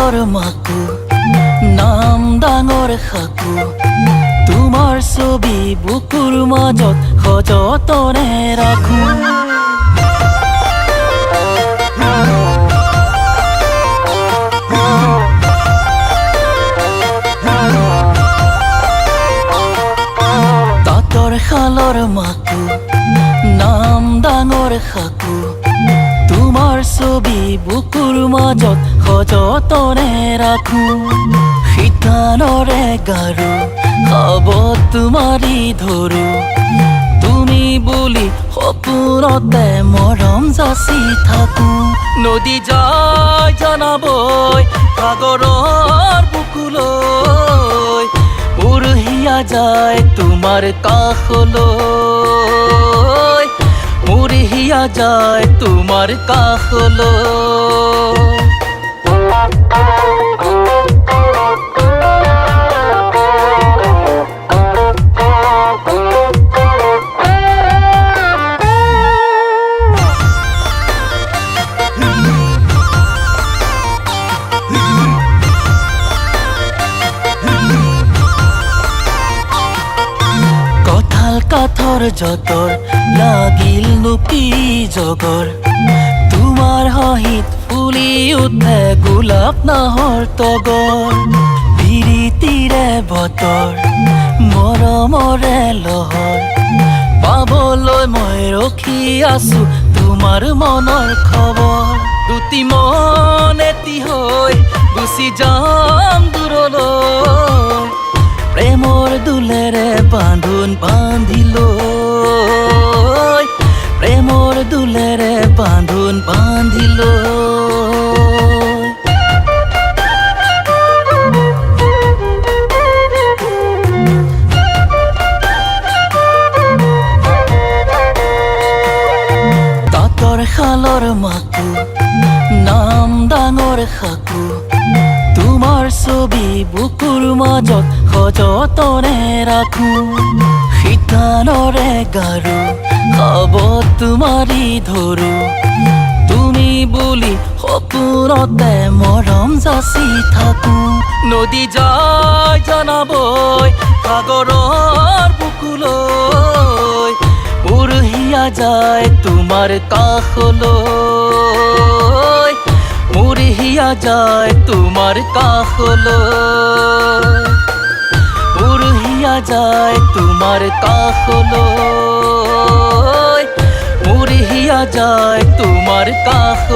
খালৰ মাকো নাম ডাঙৰ সাকো তোমাৰ ছবি বুকুৰ মাজত সযতনে ৰাখো তাঁতৰ শালৰ মাকো নাম ডাঙৰ সাকো তোমাৰ ছবি বুকুৰ মাজত সযতনে ৰাখো শীতানৰে গাৰো খাবত মাৰি ধৰো তুমি বুলি সপোনতে মৰম যাচি থাকো নদী যায় জানাবই সাগৰৰ বুকুলৈ উৰহিয়া যায় তোমাৰ কাষলৈ উৰহিয়া যায় তোমাৰ কাষলৈ কাঠৰ যতৰ লাগিল নুকি জগৰ তোমাৰ হাঁহিত ফুলি উঠে গোলাপ নাহৰ তগৰ বিৰিতিৰে বতৰ মৰমৰে লহৰ পাবলৈ মই ৰখি আছো তোমাৰ মনৰ খবৰ দুটি মন এটি হৈ গুচি যাম দূৰলৈ প্ৰেমৰ দুলেৰে বান্ধোন বান্ধিলৈ প্ৰেমৰ দুলেৰে বান্ধোন বান্ধিলৈ তাঁতৰ শালৰ মাকো নাম ডাঙৰ সাকো তোমাৰ ছবি বুকুৰ মাজত সযতনে ৰাখো শীতানৰে গাৰো খাবত মাৰি ধৰো তুমি বুলি সপোনতে মৰম যাচি থাকো নদী যায় জানাবই সাগৰৰ বুকুলৈ উৰহিয়া যায় তোমাৰ কাষলৈ উৰহিয়া যায় তোমাৰ কাষলৈ উৰহিয়া যায় তোমাৰ কাষলৈ উৰহিয়া যায় তোমাৰ কাষলৈ